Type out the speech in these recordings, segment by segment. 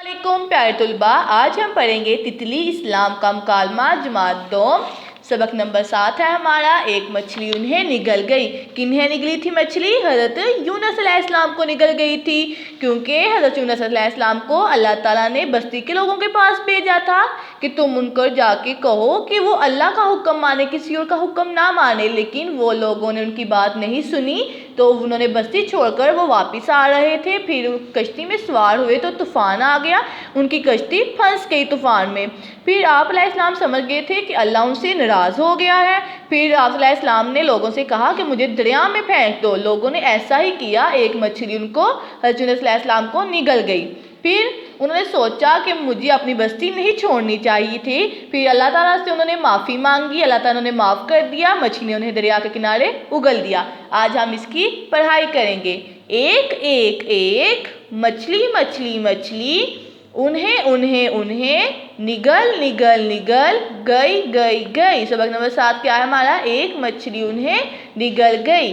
वालेकुम प्यारे तलबा, आज हम पढ़ेंगे तितली इस्लाम का मुकालमा जमात दोम। सबक नंबर 7 है हमारा। एक मछली उन्हें निगल गई। किन्हें निगली थी मछली? हज़रत यूनुस अलैहिस्सलाम को निगल गई थी, क्योंकि हज़रत यूनुस अलैहिस्सलाम को अल्लाह ताला ने बस्ती के लोगों के पास भेजा था कि तुम उनको जाके कहो कि वो अल्लाह का हुक्म माने, किसी और का हुक्म ना माने। लेकिन वो लोगों ने उनकी बात नहीं सुनी, तो उन्होंने बस्ती छोड़कर वो वापस आ रहे थे। फिर कश्ती में सवार हुए तो तूफ़ान आ गया, उनकी कश्ती फंस गई तूफ़ान में। फिर आप अलैहिस्सलाम समझ गए थे कि अल्लाह उनसे नाराज़ हो गया है। फिर आप अलैहिस्सलाम ने लोगों से कहा कि मुझे दरिया में फेंक दो। लोगों ने ऐसा ही किया। एक मछली उनको हज़रत यूनुस अलैहिस्सलाम को निगल गई। फिर उन्होंने सोचा कि मुझे अपनी बस्ती नहीं छोड़नी चाहिए थी। फिर अल्लाह ताला से उन्होंने माफ़ी मांगी, अल्लाह ताला ने माफ़ कर दिया। मछली ने उन्हें दरिया के किनारे उगल दिया। आज हम इसकी पढ़ाई करेंगे। एक एक एक मछली मछली मछली, उन्हें उन्हें उन्हें निगल निगल निगल गई गई गई। सबक नंबर 7 क्या है हमारा? एक मछली उन्हें निगल गई।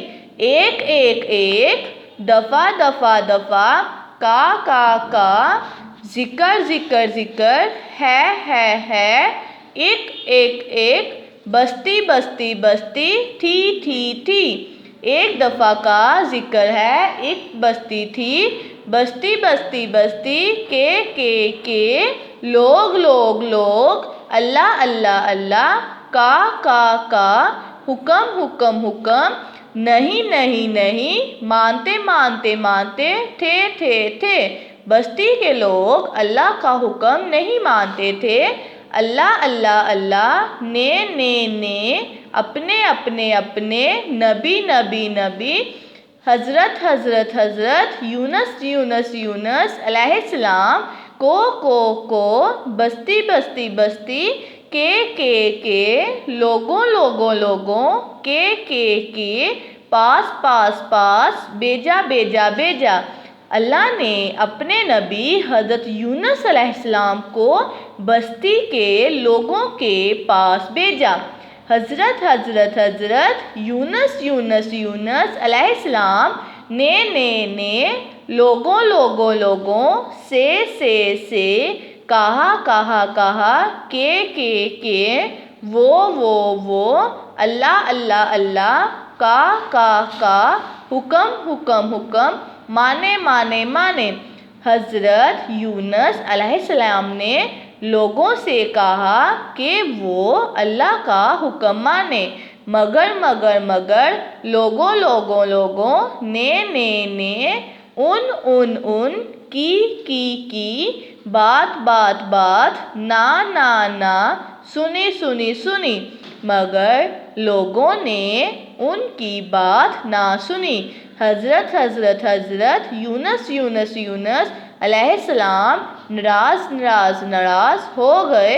एक एक एक दफ़ा दफ़ा दफ़ा, का जिक्र जिक्र जिक्र, है एक एक एक बस्ती बस्ती बस्ती, थी। एक दफ़ा का जिक्र है, एक बस्ती थी। बस्ती बस्ती बस्ती, के लोग लोग लोग, अल्लाह अल्लाह अल्लाह, का हुक्म हुक्म हुक्म, नहीं नहीं नहीं, मानते मानते मानते, थे। बस्ती के लोग अल्लाह का हुक्म नहीं मानते थे। अल्लाह अल्लाह अल्लाह, ने अपने अपने अपने, नबी नबी नबी, हज़रत हज़रत हज़रत, यूनुस अलैहिस्सलाम को, बस्ती बस्ती बस्ती, के लोगों लोगों लोगों, के पास पास पास, भेजा। अल्लाह ने अपने नबी हज़रत यूनुस अलैहिस्सलाम को बस्ती के लोगों के पास भेजा। हज़रत हज़रत हज़रत, यूनुस अलैहिस्सलाम ने लोगों लोगों लोगों, से कहा, के वो, अल्लाह अल्लाह अल्लाह, का हुक्म हुक्म, माने। हज़रत यूनुस अलैहिस्सलाम ने लोगों से कहा कि वो अल्लाह का हुक्म माने, मगर लोगों लोगों, ने उन, की बात, ना सुनी। मगर लोगों ने उनकी बात ना सुनी। हज़रत यूनुस अलैहिस्सलाम नाराज़ हो गए।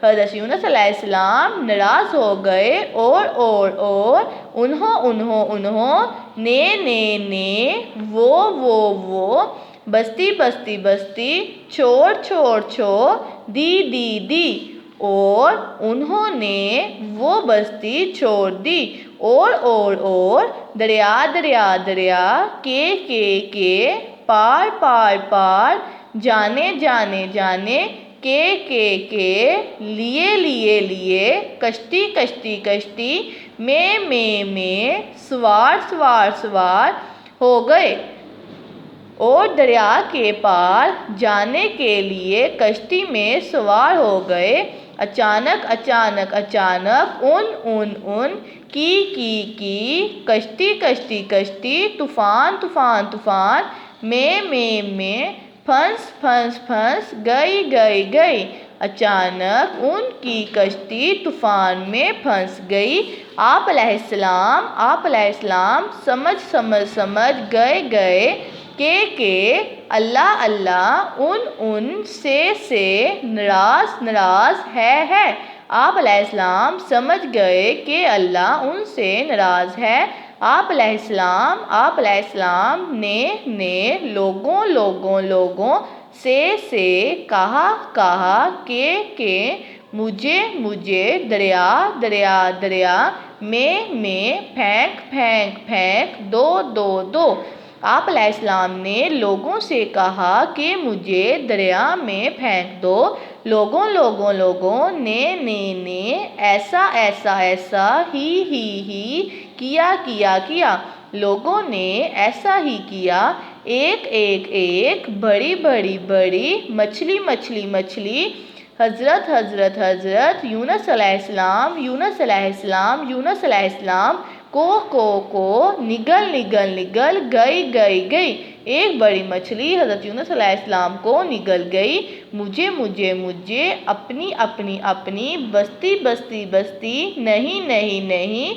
हज़रत यूनुस अलैहिस्सलाम नाराज़ हो गए और उन्हों, ने वो, बस्ती छोड़, दी, और उन्होंने वो बस्ती छोड़ दी। और दरिया, के पार, जाने, के लिए, कश्ती, में सवार हो गए। और दरिया के पार जाने के लिए कश्ती में सवार हो गए। अचानक उन, की, कश्ती, तूफान, में, फंस, गई। अचानक उनकी कश्ती तूफान में फंस गई। आप अलैहिस्सलाम समझ गए के अल्लाह अल्लाह, उन से नाराज़ है। आप अलैहिस्सलाम समझ गए कि अल्लाह उनसे नाराज़ है। आप अलैहिस्सलाम ने लोगों लोगों से कहा के मुझे दरिया में फेंक दो। آپ علیہ السلام نے لوگوں سے کہا کہ مجھے دریا میں پھینک دو۔ لوگوں نے ایسا ہی کیا۔ لوگوں نے ایسا ہی کیا۔ ایک بڑی مچھلی حضرت یونس علیہ السلام کو نگل گئی۔ ایک بڑی مچھلی حضرت یونس علیہ السلام کو نگل گئی۔ مجھے اپنی بستی نہیں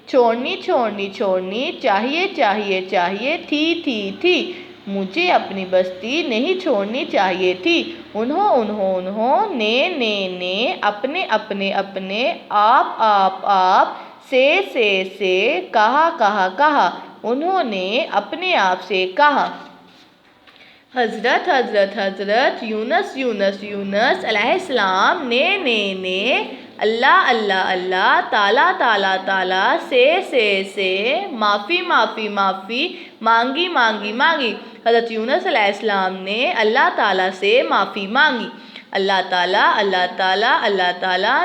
چھوڑنی چاہیے تھی۔ مجھے اپنی بستی نہیں چھوڑنی چاہیے تھی۔ انہوں نے اپنے آپ سے کہا۔ انہوں نے اپنے آپ سے کہا۔ حضرت یونس علیہ السلام نے اللہ تعالیٰ سے معافی مانگی۔ حضرت یونس علیہ السلام نے اللہ تعالیٰ سے معافی مانگی۔ اللہ تعالیٰ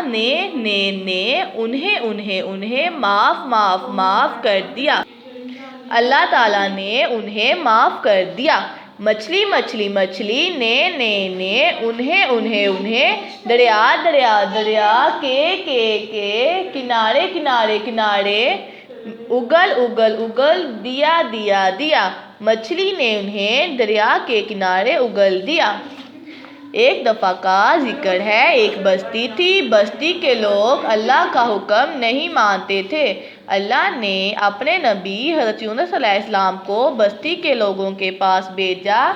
نے انہیں معاف کر دیا۔ اللہ تعالیٰ نے انہیں معاف کر دیا۔ مچھلی نے انہیں دریا کے کنارے اگل دیا۔ مچھلی نے انہیں دریا کے کنارے اگل دیا۔ ایک دفعہ کا ذکر ہے، ایک بستی تھی۔ بستی کے لوگ اللہ کا حکم نہیں مانتے تھے۔ اللہ نے اپنے نبی حضرت یونس علیہ السلام کو بستی کے لوگوں کے پاس بھیجا۔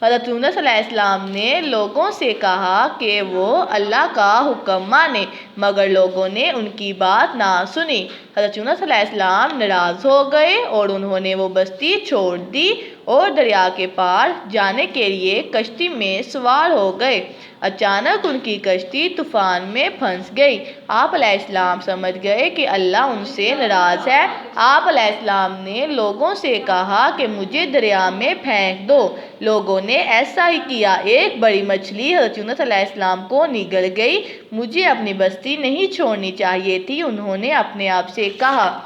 حضرت یونس علیہ السلام نے لوگوں سے کہا کہ وہ اللہ کا حکم مانیں، مگر لوگوں نے ان کی بات نہ سنی۔ حضرت یونس علیہ السلام ناراض ہو گئے اور انہوں نے وہ بستی چھوڑ دی اور دریا کے پار جانے کے لیے کشتی میں سوار ہو گئے۔ اچانک ان کی کشتی طوفان میں پھنس گئی۔ آپ علیہ السلام سمجھ گئے کہ اللہ ان سے ناراض ہے۔ آپ علیہ السلام نے لوگوں سے کہا کہ مجھے دریا میں پھینک دو۔ لوگوں نے ایسا ہی کیا۔ ایک بڑی مچھلی حضرت یونس علیہ السلام کو نگل گئی۔ مجھے اپنی بستی نہیں چھوڑنی چاہیے تھی، انہوں نے اپنے آپ سے کہا۔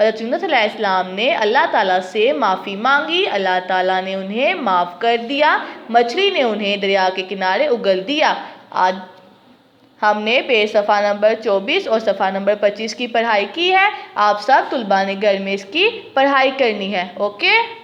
حضرت یونس علیہ السلام نے اللہ تعالیٰ سے معافی مانگی۔ اللہ تعالیٰ نے انہیں معاف کر دیا۔ مچھلی نے انہیں دریا کے کنارے اگل دیا۔ آج ہم نے پیج صفحہ نمبر 24 اور صفحہ نمبر 25 کی پڑھائی کی ہے۔ آپ سب طلباء نے گھر میں اس کی پڑھائی کرنی ہے۔ اوکے۔